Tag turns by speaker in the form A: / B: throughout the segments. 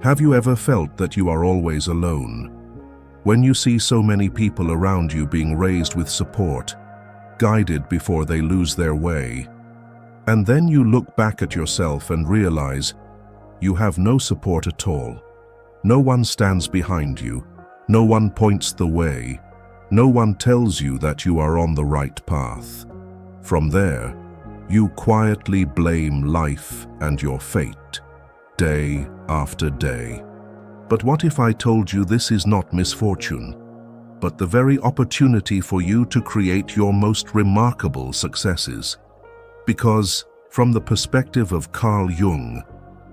A: Have you ever felt that you are always alone? When you see so many people around you being raised with support, guided before they lose their way, and then you look back at yourself and realize you have no support at all. No one stands behind you. No one points the way. No one tells you that you are on the right path. From there, you quietly blame life and your fate, day after day. But what if I told you this is not misfortune, but the very opportunity for you to create your most remarkable successes? Because, from the perspective of Carl Jung,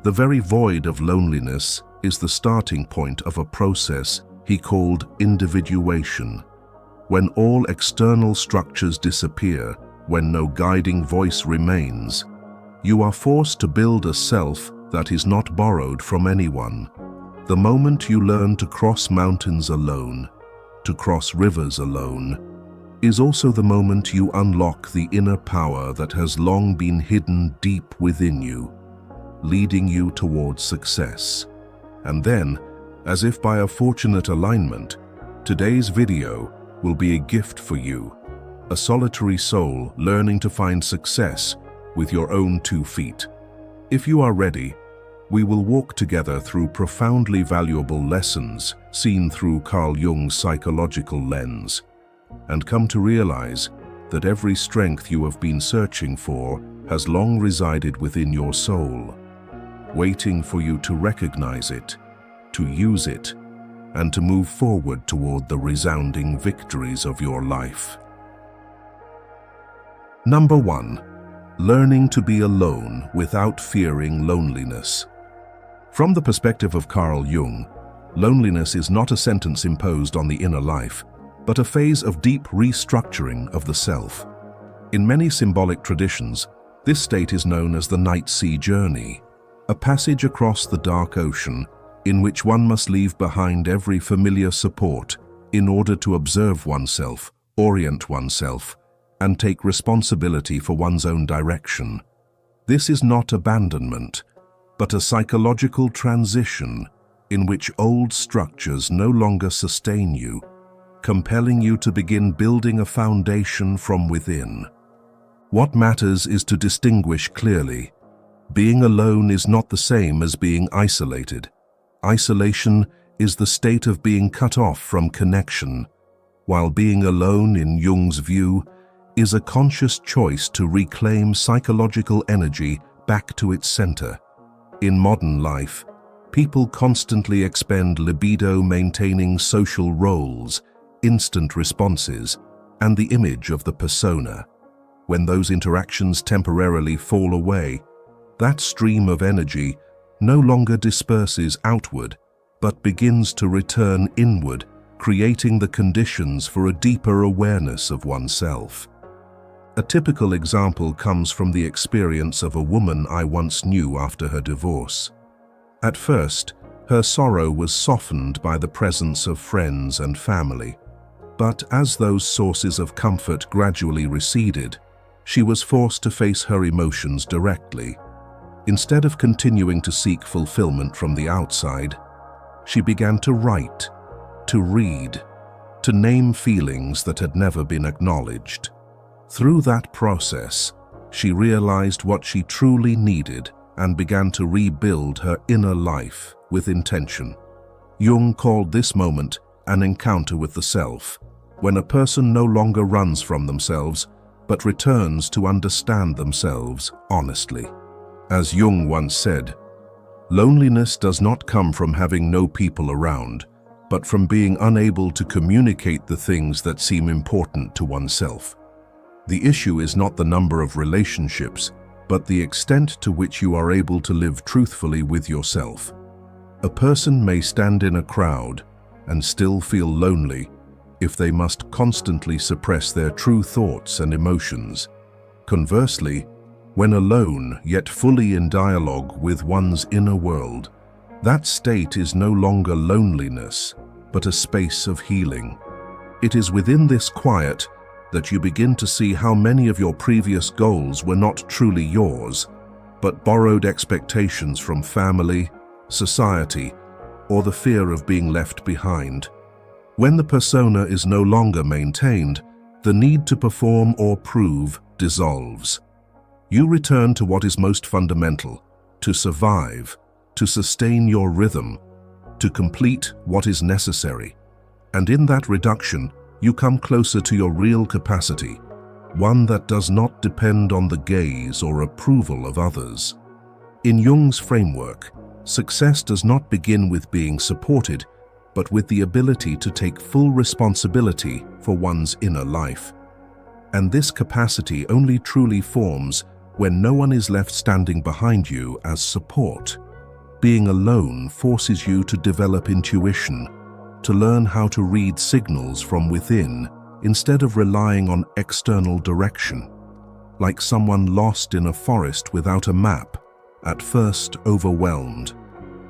A: the very void of loneliness is the starting point of a process he called individuation. When all external structures disappear, when no guiding voice remains, you are forced to build a self that is not borrowed from anyone. The moment you learn to cross mountains alone, to cross rivers alone, is also the moment you unlock the inner power that has long been hidden deep within you, leading you towards success. And then, as if by a fortunate alignment, today's video will be a gift for you, a solitary soul learning to find success with your own 2 feet. If you are ready, we will walk together through profoundly valuable lessons seen through Carl Jung's psychological lens, and come to realize that every strength you have been searching for has long resided within your soul, waiting for you to recognize it, to use it, and to move forward toward the resounding victories of your life. Number 1. Learning to be alone without fearing loneliness. From the perspective of Carl Jung, loneliness is not a sentence imposed on the inner life, but a phase of deep restructuring of the self. In many symbolic traditions, this state is known as the night sea journey, a passage across the dark ocean in which one must leave behind every familiar support in order to observe oneself, orient oneself, and take responsibility for one's own direction. This is not abandonment, but a psychological transition in which old structures no longer sustain you, compelling you to begin building a foundation from within. What matters is to distinguish clearly. Being alone is not the same as being isolated. Isolation is the state of being cut off from connection, while being alone, in Jung's view, is a conscious choice to reclaim psychological energy back to its center. In modern life, people constantly expend libido maintaining social roles, instant responses, and the image of the persona. When those interactions temporarily fall away, that stream of energy no longer disperses outward, but begins to return inward, creating the conditions for a deeper awareness of oneself. A typical example comes from the experience of a woman I once knew after her divorce. At first, her sorrow was softened by the presence of friends and family. But as those sources of comfort gradually receded, she was forced to face her emotions directly. Instead of continuing to seek fulfillment from the outside, she began to write, to read, to name feelings that had never been acknowledged. Through that process, she realized what she truly needed and began to rebuild her inner life with intention. Jung called this moment an encounter with the self, when a person no longer runs from themselves, but returns to understand themselves honestly. As Jung once said, loneliness does not come from having no people around, but from being unable to communicate the things that seem important to oneself. The issue is not the number of relationships, but the extent to which you are able to live truthfully with yourself. A person may stand in a crowd and still feel lonely if they must constantly suppress their true thoughts and emotions. Conversely, when alone yet fully in dialogue with one's inner world, that state is no longer loneliness, but a space of healing. It is within this quiet that you begin to see how many of your previous goals were not truly yours, but borrowed expectations from family, society, or the fear of being left behind. When the persona is no longer maintained, the need to perform or prove dissolves. You return to what is most fundamental, to survive, to sustain your rhythm, to complete what is necessary. And in that reduction, you come closer to your real capacity, one that does not depend on the gaze or approval of others. In Jung's framework, success does not begin with being supported, but with the ability to take full responsibility for one's inner life. And this capacity only truly forms when no one is left standing behind you as support. Being alone forces you to develop intuition, to learn how to read signals from within instead of relying on external direction. Like someone lost in a forest without a map, at first overwhelmed,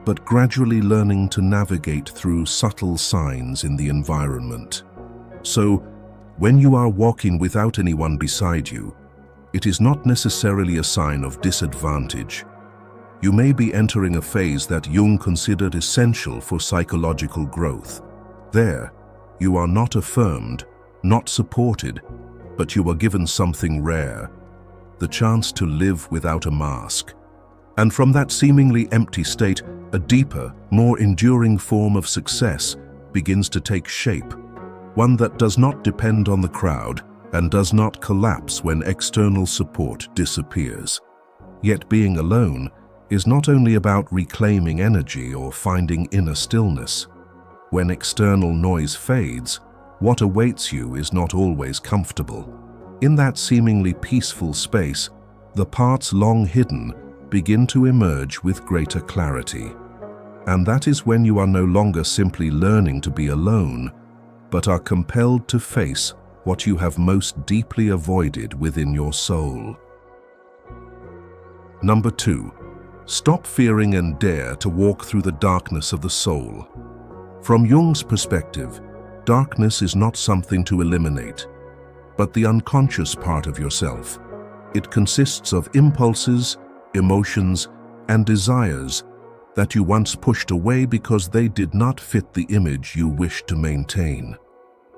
A: but gradually learning to navigate through subtle signs in the environment. So, when you are walking without anyone beside you, it is not necessarily a sign of disadvantage. You may be entering a phase that Jung considered essential for psychological growth. There, you are not affirmed, not supported, but you are given something rare, the chance to live without a mask. And from that seemingly empty state, a deeper, more enduring form of success begins to take shape, one that does not depend on the crowd and does not collapse when external support disappears. Yet being alone is not only about reclaiming energy or finding inner stillness. When external noise fades, what awaits you is not always comfortable. In that seemingly peaceful space, the parts long hidden begin to emerge with greater clarity. And that is when you are no longer simply learning to be alone, but are compelled to face what you have most deeply avoided within your soul. Number 2. Stop fearing and dare to walk through the darkness of the soul. From Jung's perspective, darkness is not something to eliminate, but the unconscious part of yourself. It consists of impulses, emotions, and desires that you once pushed away because they did not fit the image you wish to maintain.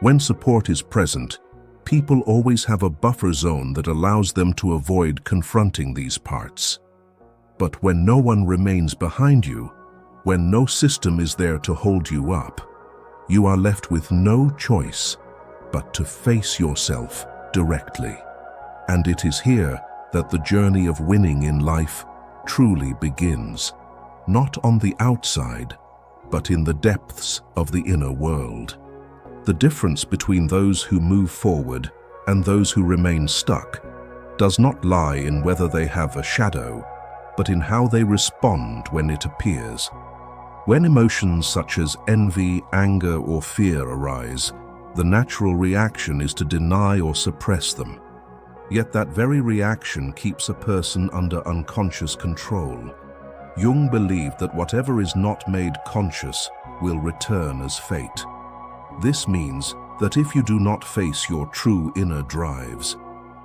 A: When support is present, people always have a buffer zone that allows them to avoid confronting these parts. But when no one remains behind you, when no system is there to hold you up, you are left with no choice but to face yourself directly. And it is here that the journey of winning in life truly begins, not on the outside, but in the depths of the inner world. The difference between those who move forward and those who remain stuck does not lie in whether they have a shadow, but in how they respond when it appears. When emotions such as envy, anger, or fear arise, the natural reaction is to deny or suppress them. Yet that very reaction keeps a person under unconscious control. Jung believed that whatever is not made conscious will return as fate. This means that if you do not face your true inner drives,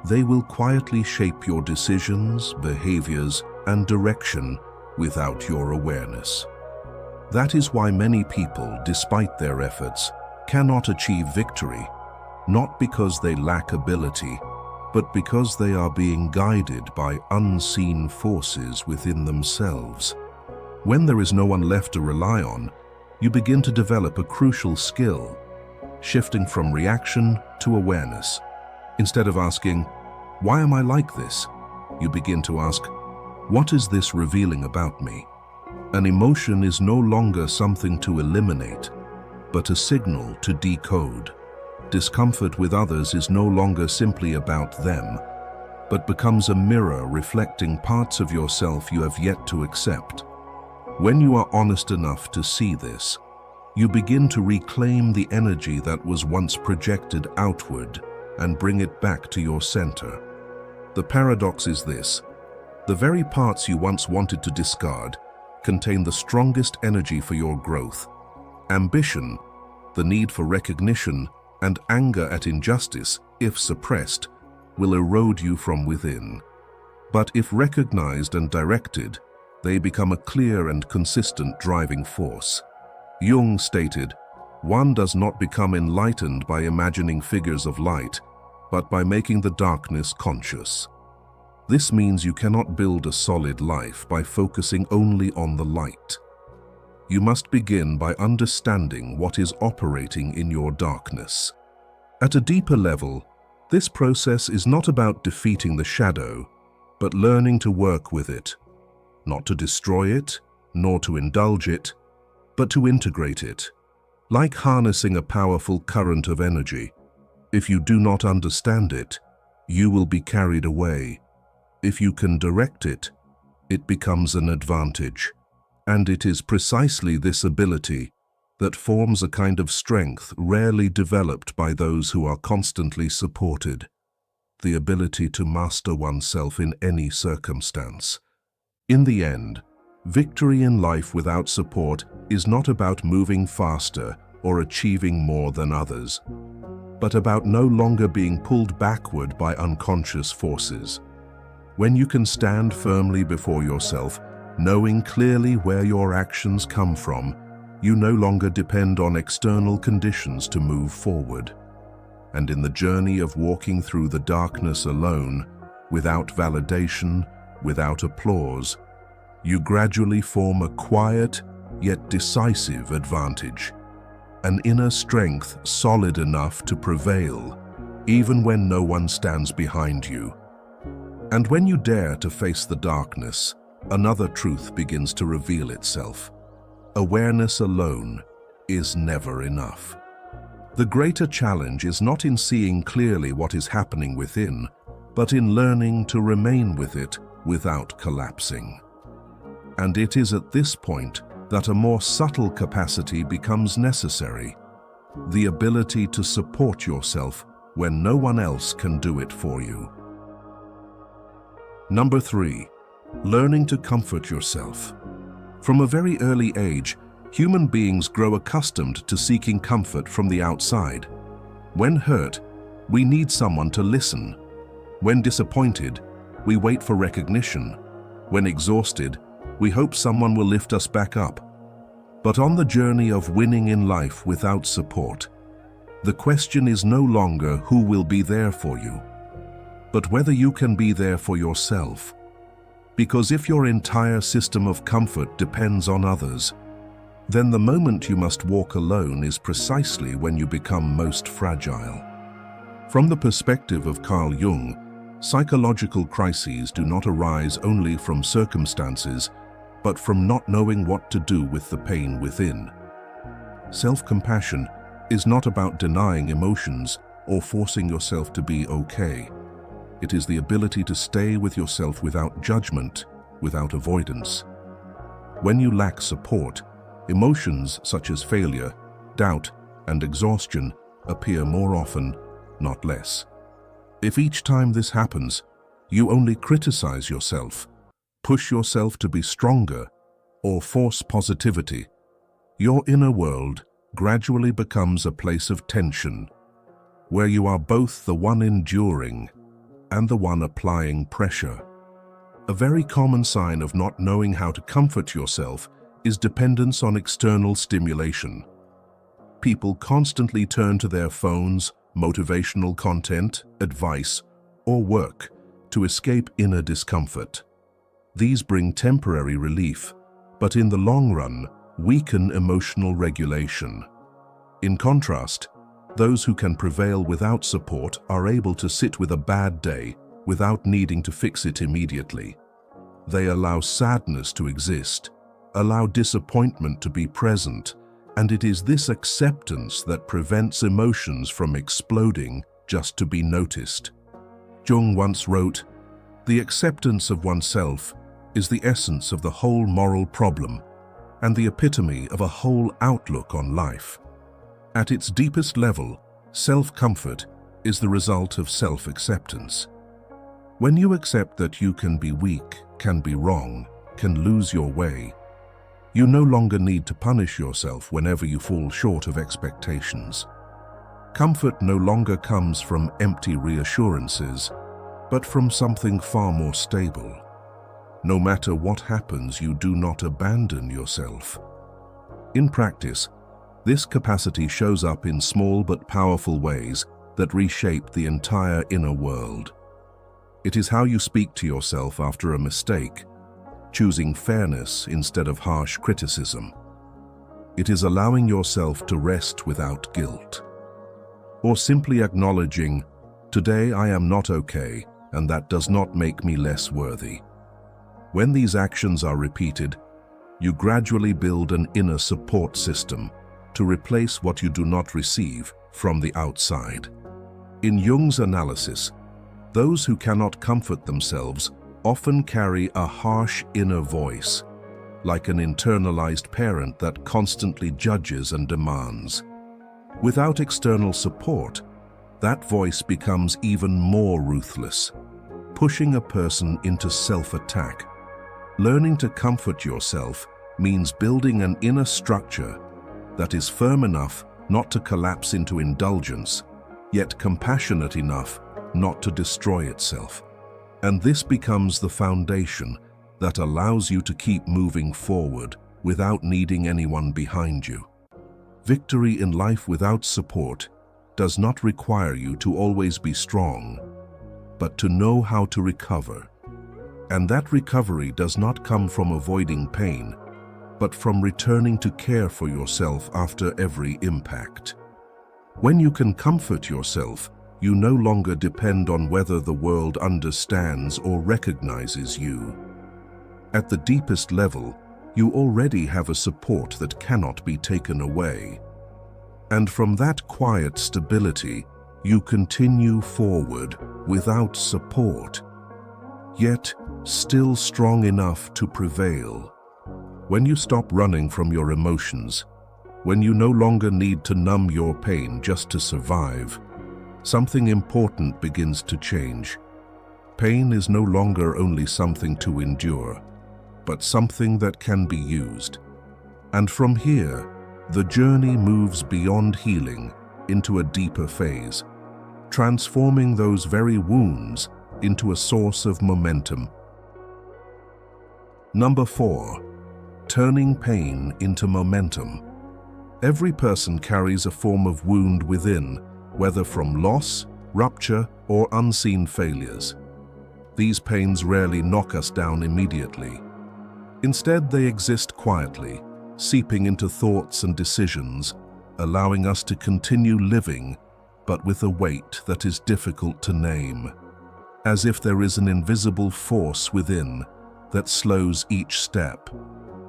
A: they will quietly shape your decisions, behaviors, and direction without your awareness. That is why many people, despite their efforts, cannot achieve victory, not because they lack ability, but because they are being guided by unseen forces within themselves. When there is no one left to rely on, you begin to develop a crucial skill, shifting from reaction to awareness. Instead of asking, "Why am I like this?" you begin to ask, "What is this revealing about me?" An emotion is no longer something to eliminate, but a signal to decode. Discomfort with others is no longer simply about them, but becomes a mirror reflecting parts of yourself you have yet to accept. When you are honest enough to see this, you begin to reclaim the energy that was once projected outward and bring it back to your center. The paradox is this: the very parts you once wanted to discard contain the strongest energy for your growth. Ambition, the need for recognition, and anger at injustice, if suppressed, will erode you from within. But if recognized and directed, they become a clear and consistent driving force. Jung stated, "One does not become enlightened by imagining figures of light, but by making the darkness conscious." This means you cannot build a solid life by focusing only on the light. You must begin by understanding what is operating in your darkness. At a deeper level, this process is not about defeating the shadow, but learning to work with it, not to destroy it, nor to indulge it, but to integrate it. Like harnessing a powerful current of energy, if you do not understand it, you will be carried away. If you can direct it, it becomes an advantage. And it is precisely this ability that forms a kind of strength rarely developed by those who are constantly supported, the ability to master oneself in any circumstance. In the end, victory in life without support is not about moving faster or achieving more than others, but about no longer being pulled backward by unconscious forces. When you can stand firmly before yourself, knowing clearly where your actions come from, you no longer depend on external conditions to move forward. And in the journey of walking through the darkness alone, without validation, without applause, you gradually form a quiet yet decisive advantage, an inner strength solid enough to prevail, even when no one stands behind you. And when you dare to face the darkness, another truth begins to reveal itself. Awareness alone is never enough. The greater challenge is not in seeing clearly what is happening within, but in learning to remain with it without collapsing. And it is at this point that a more subtle capacity becomes necessary, the ability to support yourself when no one else can do it for you. Number 3. Learning to comfort yourself. From a very early age, human beings grow accustomed to seeking comfort from the outside. When hurt, we need someone to listen. When disappointed, we wait for recognition. When exhausted, we hope someone will lift us back up. But on the journey of winning in life without support, the question is no longer who will be there for you, but whether you can be there for yourself. Because if your entire system of comfort depends on others, then the moment you must walk alone is precisely when you become most fragile. From the perspective of Carl Jung, psychological crises do not arise only from circumstances, but from not knowing what to do with the pain within. Self-compassion is not about denying emotions or forcing yourself to be okay. It is the ability to stay with yourself without judgment, without avoidance. When you lack support, emotions such as failure, doubt, and exhaustion appear more often, not less. If each time this happens, you only criticize yourself, push yourself to be stronger, or force positivity, your inner world gradually becomes a place of tension, where you are both the one enduring and the one applying pressure. A very common sign of not knowing how to comfort yourself is dependence on external stimulation. People constantly turn to their phones, motivational content, advice, or work to escape inner discomfort. These bring temporary relief, but in the long run, weaken emotional regulation. In contrast, those who can prevail without support are able to sit with a bad day without needing to fix it immediately. They allow sadness to exist, allow disappointment to be present, and it is this acceptance that prevents emotions from exploding just to be noticed. Jung once wrote, "The acceptance of oneself is the essence of the whole moral problem and the epitome of a whole outlook on life." At its deepest level, self-comfort is the result of self-acceptance. When you accept that you can be weak, can be wrong, can lose your way, you no longer need to punish yourself whenever you fall short of expectations. Comfort no longer comes from empty reassurances, but from something far more stable. No matter what happens, you do not abandon yourself. In practice, this capacity shows up in small but powerful ways that reshape the entire inner world. It is how you speak to yourself after a mistake, choosing fairness instead of harsh criticism. It is allowing yourself to rest without guilt. Or simply acknowledging, today I am not okay, and that does not make me less worthy. When these actions are repeated, you gradually build an inner support system to replace what you do not receive from the outside. In Jung's analysis, those who cannot comfort themselves often carry a harsh inner voice, like an internalized parent that constantly judges and demands. Without external support, that voice becomes even more ruthless, pushing a person into self-attack. Learning to comfort yourself means building an inner structure that is firm enough not to collapse into indulgence, yet compassionate enough not to destroy itself. And this becomes the foundation that allows you to keep moving forward without needing anyone behind you. Victory in life without support does not require you to always be strong, but to know how to recover. And that recovery does not come from avoiding pain, but from returning to care for yourself after every impact. When you can comfort yourself, you no longer depend on whether the world understands or recognizes you. At the deepest level, you already have a support that cannot be taken away. And from that quiet stability, you continue forward without support, yet still strong enough to prevail. When you stop running from your emotions, when you no longer need to numb your pain just to survive, something important begins to change. Pain is no longer only something to endure, but something that can be used. And from here, the journey moves beyond healing into a deeper phase, transforming those very wounds into a source of momentum. Number 4. Turning pain into momentum. Every person carries a form of wound within, whether from loss, rupture, or unseen failures. These pains rarely knock us down immediately. Instead, they exist quietly, seeping into thoughts and decisions, allowing us to continue living, but with a weight that is difficult to name, as if there is an invisible force within that slows each step,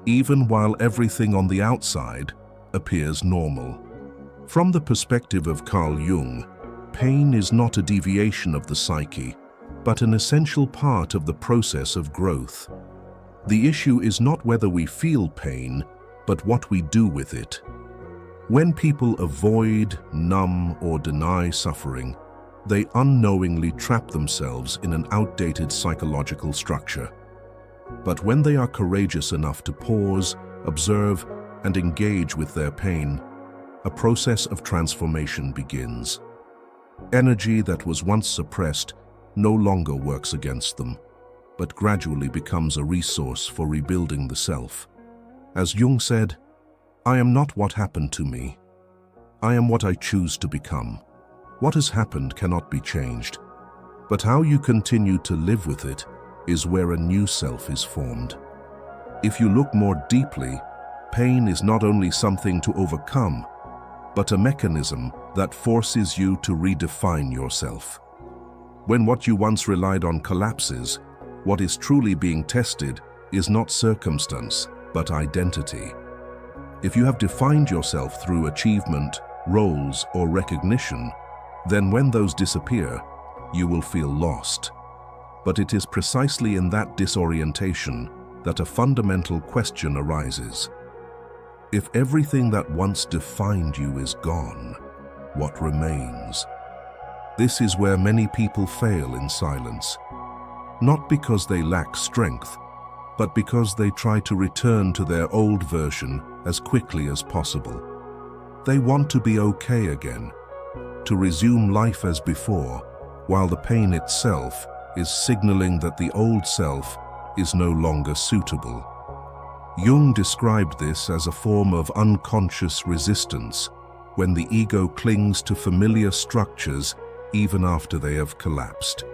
A: even while everything on the outside appears normal. From the perspective of Carl Jung, pain is not a deviation of the psyche, but an essential part of the process of growth. The issue is not whether we feel pain, but what we do with it. When people avoid, numb, or deny suffering, they unknowingly trap themselves in an outdated psychological structure. But when they are courageous enough to pause, observe, and engage with their pain, a process of transformation begins. Energy that was once suppressed no longer works against them, but gradually becomes a resource for rebuilding the self. As Jung said, "I am not what happened to me. I am what I choose to become." What has happened cannot be changed, but how you continue to live with it is where a new self is formed. If you look more deeply, pain is not only something to overcome, but a mechanism that forces you to redefine yourself. When what you once relied on collapses, what is truly being tested is not circumstance, but identity. If you have defined yourself through achievement, roles, or recognition, then when those disappear, you will feel lost. But it is precisely in that disorientation that a fundamental question arises. If everything that once defined you is gone, what remains? This is where many people fail in silence, not because they lack strength, but because they try to return to their old version as quickly as possible. They want to be okay again, to resume life as before, while the pain itself is signaling that the old self is no longer suitable. Jung described this as a form of unconscious resistance, when the ego clings to familiar structures even after they have collapsed.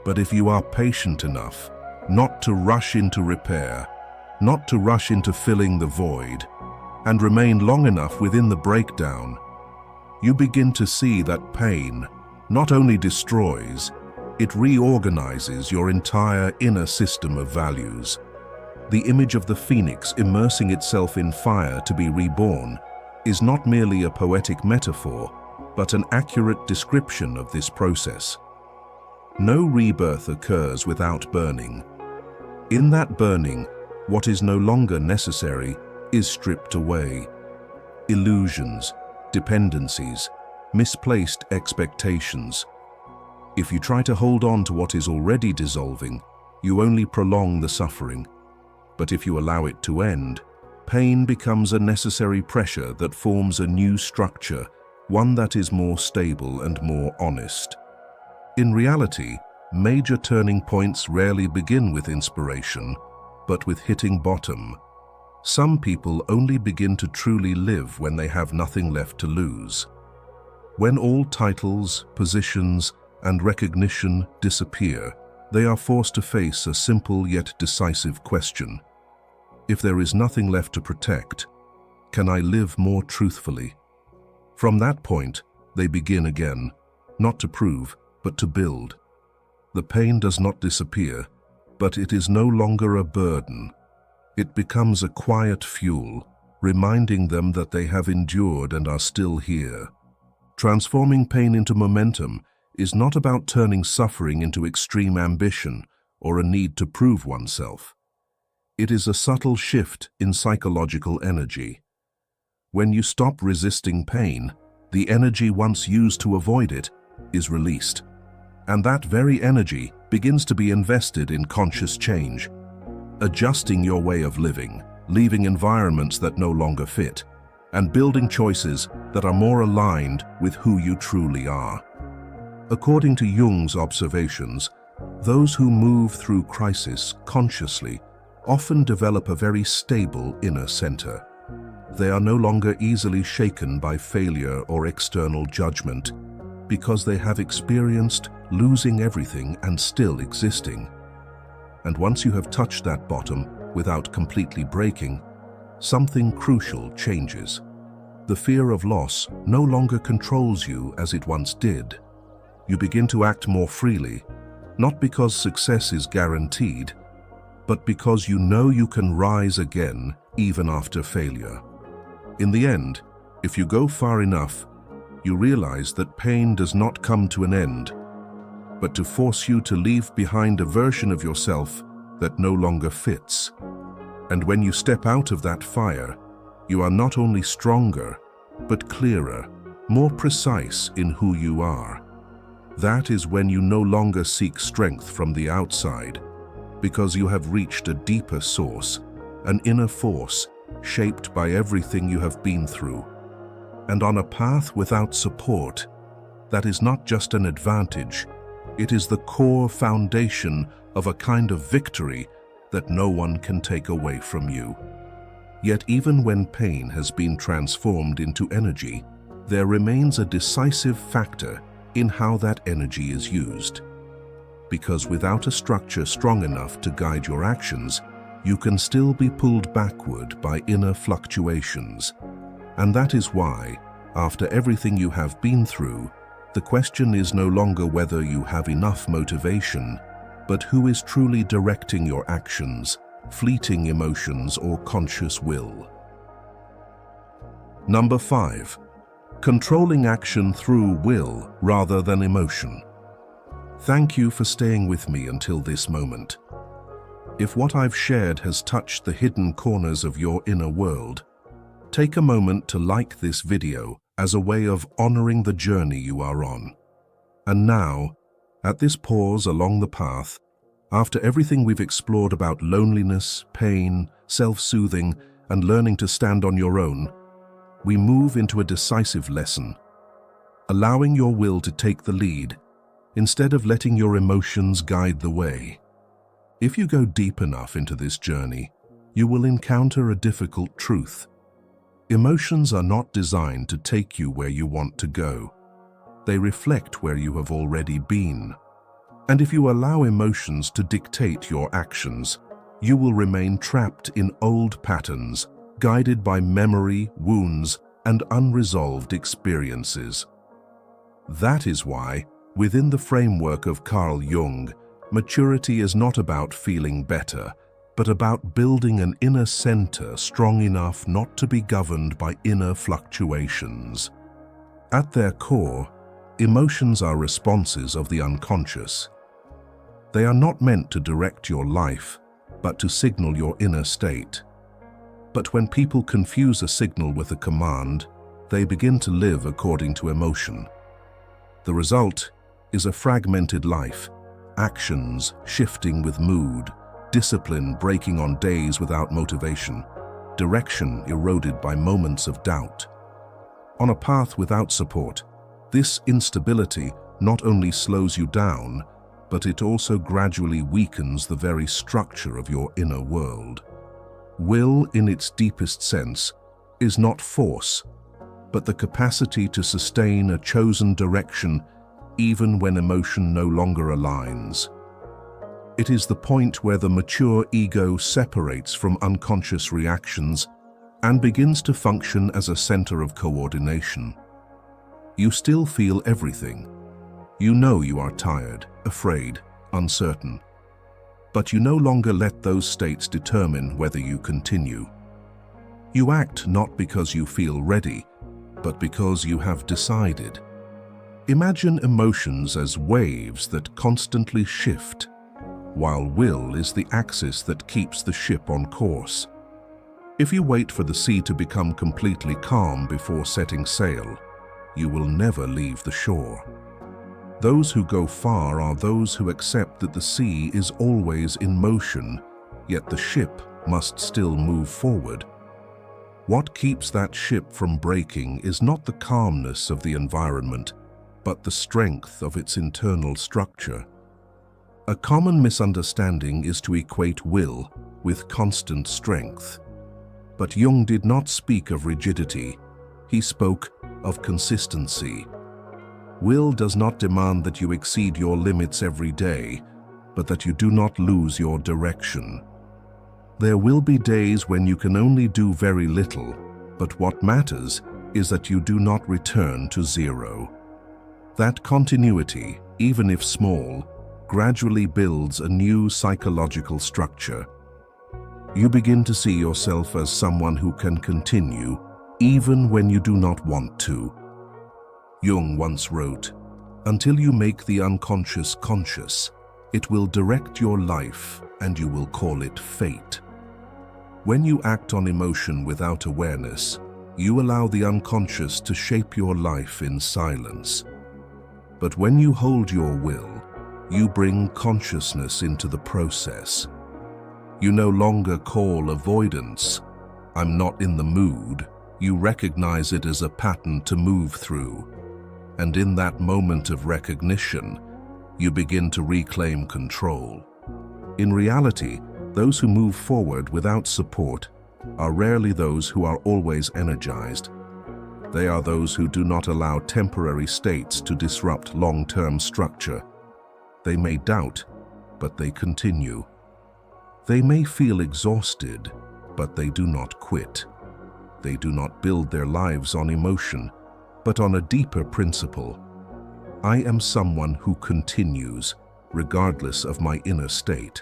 A: But if you are patient enough not to rush into repair, not to rush into filling the void, and remain long enough within the breakdown, you begin to see that pain not only destroys, it reorganizes your entire inner system of values. The image of the phoenix immersing itself in fire to be reborn is not merely a poetic metaphor, but an accurate description of this process. No rebirth occurs without burning. In that burning, what is no longer necessary is stripped away. Illusions, dependencies, misplaced expectations. If you try to hold on to what is already dissolving, you only prolong the suffering. But if you allow it to end, pain becomes a necessary pressure that forms a new structure, one that is more stable and more honest. In reality, major turning points rarely begin with inspiration, but with hitting bottom. Some people only begin to truly live when they have nothing left to lose. When all titles, positions, and recognition disappear, they are forced to face a simple yet decisive question. If there is nothing left to protect, can I live more truthfully? From that point, they begin again, not to prove, but to build. The pain does not disappear, but it is no longer a burden. It becomes a quiet fuel, reminding them that they have endured and are still here. Transforming pain into momentum is not about turning suffering into extreme ambition or a need to prove oneself. It is a subtle shift in psychological energy. When you stop resisting pain, the energy once used to avoid it is released. And that very energy begins to be invested in conscious change, adjusting your way of living, leaving environments that no longer fit, and building choices that are more aligned with who you truly are. According to Jung's observations, those who move through crisis consciously often develop a very stable inner center. They are no longer easily shaken by failure or external judgment because they have experienced losing everything and still existing. And once you have touched that bottom without completely breaking, something crucial changes. The fear of loss no longer controls you as it once did. You begin to act more freely, not because success is guaranteed, but because you know you can rise again even after failure. In the end, if you go far enough, you realize that pain does not come to an end, but to force you to leave behind a version of yourself that no longer fits. And when you step out of that fire, you are not only stronger, but clearer, more precise in who you are. That is when you no longer seek strength from the outside, because you have reached a deeper source, an inner force shaped by everything you have been through. And on a path without support, that is not just an advantage, it is the core foundation of a kind of victory that no one can take away from you. Yet even when pain has been transformed into energy, there remains a decisive factor in how that energy is used. Because without a structure strong enough to guide your actions, you can still be pulled backward by inner fluctuations. And that is why, after everything you have been through, the question is no longer whether you have enough motivation, but who is truly directing your actions, fleeting emotions, or conscious will. Number 5. Controlling action through will rather than emotion. Thank you for staying with me until this moment. If what I've shared has touched the hidden corners of your inner world, take a moment to like this video as a way of honoring the journey you are on. And now, at this pause along the path, after everything we've explored about loneliness, pain, self-soothing, and learning to stand on your own, we move into a decisive lesson, allowing your will to take the lead instead of letting your emotions guide the way. If you go deep enough into this journey, you will encounter a difficult truth. Emotions are not designed to take you where you want to go. They reflect where you have already been. And if you allow emotions to dictate your actions, you will remain trapped in old patterns, guided by memory, wounds, and unresolved experiences. That is why, within the framework of Carl Jung, maturity is not about feeling better, but about building an inner center strong enough not to be governed by inner fluctuations. At their core, emotions are responses of the unconscious. They are not meant to direct your life, but to signal your inner state. But when people confuse a signal with a command, they begin to live according to emotion. The result is a fragmented life, actions shifting with mood, discipline breaking on days without motivation, direction eroded by moments of doubt. On a path without support, this instability not only slows you down, but it also gradually weakens the very structure of your inner world. Will, in its deepest sense, is not force, but the capacity to sustain a chosen direction even when emotion no longer aligns. It is the point where the mature ego separates from unconscious reactions and begins to function as a center of coordination. You still feel everything. You know you are tired, afraid, uncertain. But you no longer let those states determine whether you continue. You act not because you feel ready, but because you have decided. Imagine emotions as waves that constantly shift, while will is the axis that keeps the ship on course. If you wait for the sea to become completely calm before setting sail, you will never leave the shore. Those who go far are those who accept that the sea is always in motion, yet the ship must still move forward. What keeps that ship from breaking is not the calmness of the environment, but the strength of its internal structure. A common misunderstanding is to equate will with constant strength. But Jung did not speak of rigidity, he spoke of consistency. Will does not demand that you exceed your limits every day, but that you do not lose your direction. There will be days when you can only do very little, but what matters is that you do not return to zero. That continuity, even if small, gradually builds a new psychological structure. You begin to see yourself as someone who can continue, even when you do not want to. Jung once wrote, "Until you make the unconscious conscious, it will direct your life and you will call it fate." When you act on emotion without awareness, you allow the unconscious to shape your life in silence. But when you hold your will, you bring consciousness into the process. You no longer call avoidance, "I'm not in the mood." You recognize it as a pattern to move through. And in that moment of recognition, you begin to reclaim control. In reality, those who move forward without support are rarely those who are always energized. They are those who do not allow temporary states to disrupt long-term structure. They may doubt, but they continue. They may feel exhausted, but they do not quit. They do not build their lives on emotion, but on a deeper principle. I am someone who continues, regardless of my inner state.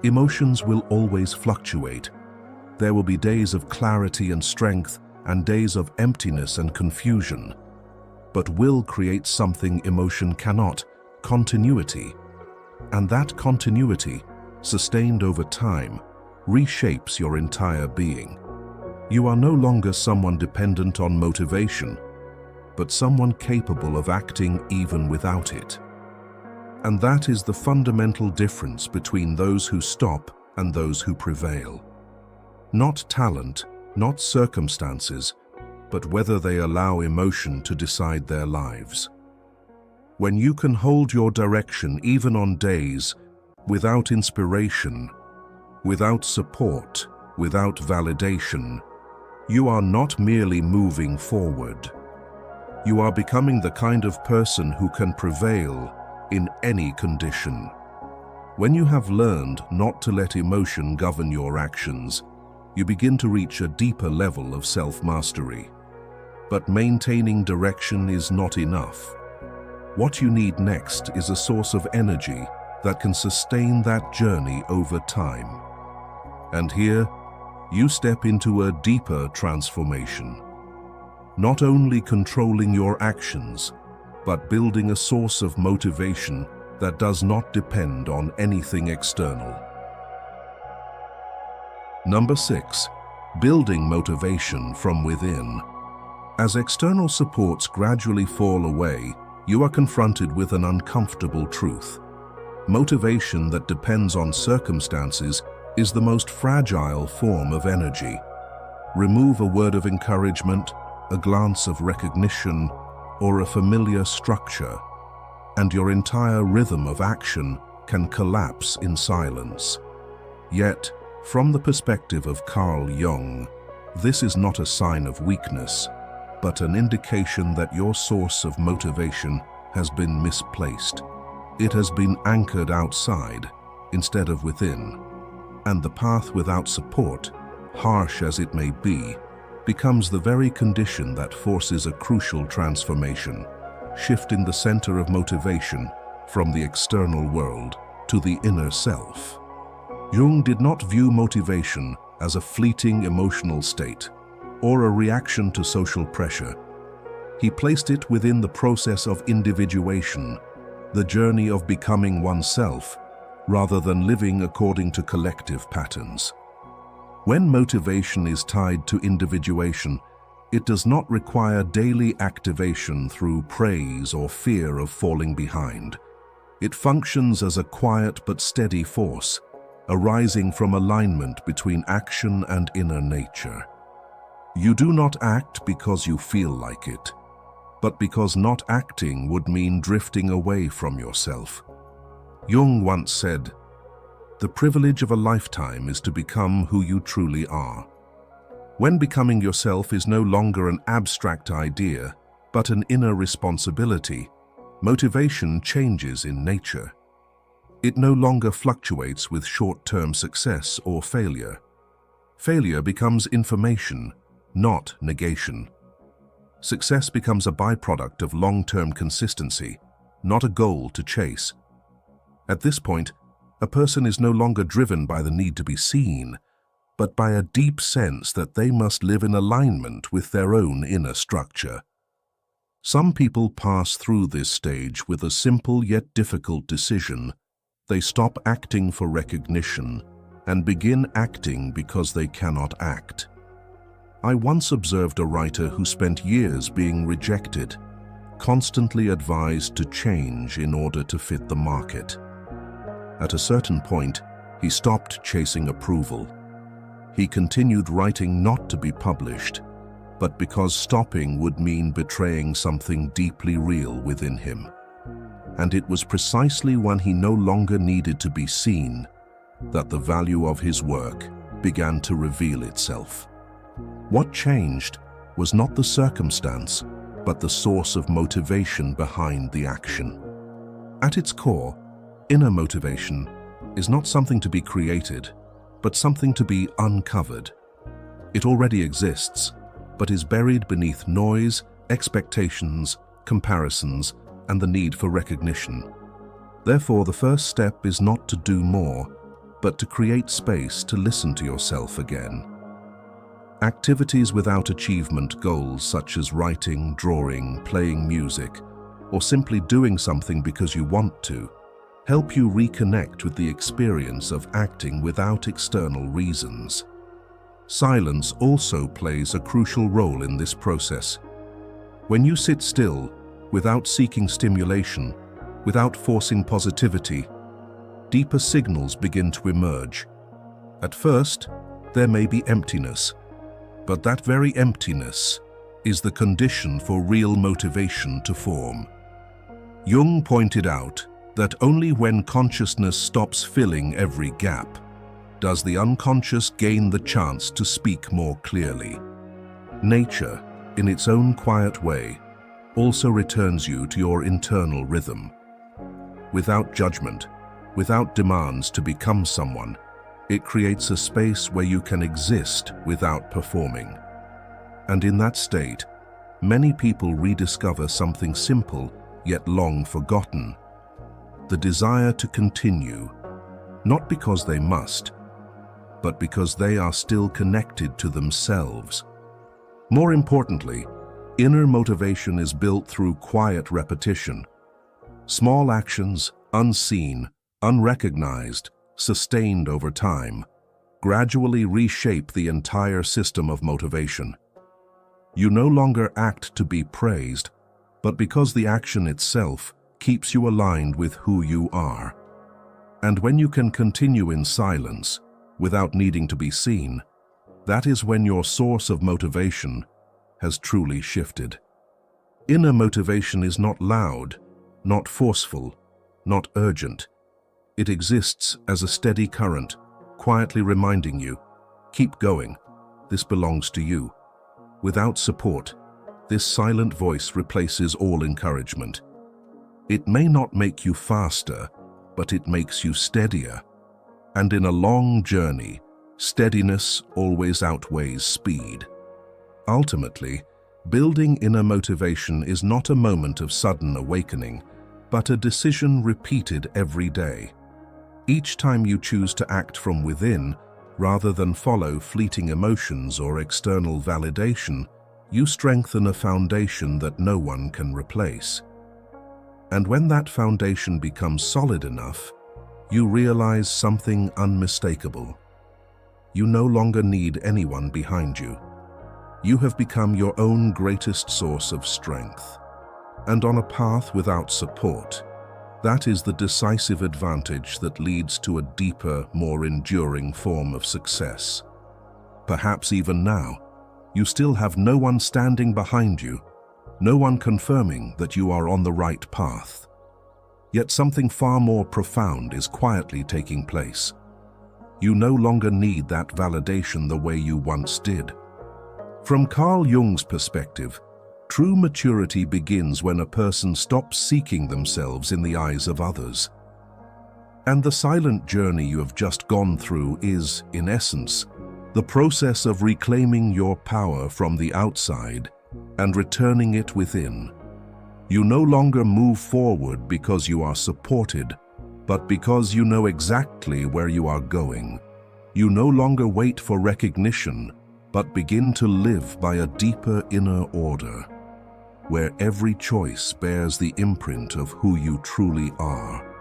A: Emotions will always fluctuate. There will be days of clarity and strength and days of emptiness and confusion. But will creates something emotion cannot, continuity. And that continuity, sustained over time, reshapes your entire being. You are no longer someone dependent on motivation, but someone capable of acting even without it. And that is the fundamental difference between those who stop and those who prevail. Not talent, not circumstances, but whether they allow emotion to decide their lives. When you can hold your direction even on days without inspiration, without support, without validation, you are not merely moving forward. You are becoming the kind of person who can prevail in any condition. When you have learned not to let emotion govern your actions, you begin to reach a deeper level of self-mastery. But maintaining direction is not enough. What you need next is a source of energy that can sustain that journey over time. And here, you step into a deeper transformation. Not only controlling your actions, but building a source of motivation that does not depend on anything external. Number 6. Building motivation from within. As external supports gradually fall away, you are confronted with an uncomfortable truth. Motivation that depends on circumstances is the most fragile form of energy. Remove a word of encouragement, a glance of recognition, or a familiar structure, and your entire rhythm of action can collapse in silence. Yet, from the perspective of Carl Jung, this is not a sign of weakness, but an indication that your source of motivation has been misplaced. It has been anchored outside instead of within, and the path without support, harsh as it may be, becomes the very condition that forces a crucial transformation, shifting the center of motivation from the external world to the inner self. Jung did not view motivation as a fleeting emotional state or a reaction to social pressure. He placed it within the process of individuation, the journey of becoming oneself, rather than living according to collective patterns. When motivation is tied to individuation, it does not require daily activation through praise or fear of falling behind. It functions as a quiet but steady force, arising from alignment between action and inner nature. You do not act because you feel like it, but because not acting would mean drifting away from yourself. Jung once said, "The privilege of a lifetime is to become who you truly are." When becoming yourself is no longer an abstract idea, but an inner responsibility, motivation changes in nature. It no longer fluctuates with short-term success or failure. Failure becomes information, not negation. Success becomes a byproduct of long-term consistency, not a goal to chase. At this point, a person is no longer driven by the need to be seen, but by a deep sense that they must live in alignment with their own inner structure. Some people pass through this stage with a simple yet difficult decision. They stop acting for recognition and begin acting because they cannot act. I once observed a writer who spent years being rejected, constantly advised to change in order to fit the market. At a certain point, he stopped chasing approval. He continued writing not to be published, but because stopping would mean betraying something deeply real within him. And it was precisely when he no longer needed to be seen that the value of his work began to reveal itself. What changed was not the circumstance, but the source of motivation behind the action. At its core, inner motivation is not something to be created, but something to be uncovered. It already exists, but is buried beneath noise, expectations, comparisons, and the need for recognition. Therefore, the first step is not to do more, but to create space to listen to yourself again. Activities without achievement goals such as writing, drawing, playing music, or simply doing something because you want to, help you reconnect with the experience of acting without external reasons. Silence also plays a crucial role in this process. When you sit still, without seeking stimulation, without forcing positivity, deeper signals begin to emerge. At first, there may be emptiness, but that very emptiness is the condition for real motivation to form. Jung pointed out that only when consciousness stops filling every gap does the unconscious gain the chance to speak more clearly. Nature, in its own quiet way, also returns you to your internal rhythm. Without judgment, without demands to become someone, it creates a space where you can exist without performing. And in that state, many people rediscover something simple yet long forgotten: the desire to continue, not because they must, but because they are still connected to themselves. More importantly, inner motivation is built through quiet repetition. Small actions, unseen, unrecognized, sustained over time, gradually reshape the entire system of motivation. You no longer act to be praised, but because the action itself keeps you aligned with who you are. And when you can continue in silence, without needing to be seen, that is when your source of motivation has truly shifted. Inner motivation is not loud, not forceful, not urgent. It exists as a steady current, quietly reminding you, keep going, this belongs to you. Without support, this silent voice replaces all encouragement. It may not make you faster, but it makes you steadier. And in a long journey, steadiness always outweighs speed. Ultimately, building inner motivation is not a moment of sudden awakening, but a decision repeated every day. Each time you choose to act from within, rather than follow fleeting emotions or external validation, you strengthen a foundation that no one can replace. And when that foundation becomes solid enough, you realize something unmistakable. You no longer need anyone behind you. You have become your own greatest source of strength. And on a path without support, that is the decisive advantage that leads to a deeper, more enduring form of success. Perhaps even now, you still have no one standing behind you, no one confirming that you are on the right path. Yet something far more profound is quietly taking place. You no longer need that validation the way you once did. From Carl Jung's perspective, true maturity begins when a person stops seeking themselves in the eyes of others. And the silent journey you have just gone through is, in essence, the process of reclaiming your power from the outside and returning it within. You no longer move forward because you are supported, but because you know exactly where you are going. You no longer wait for recognition, but begin to live by a deeper inner order, where every choice bears the imprint of who you truly are.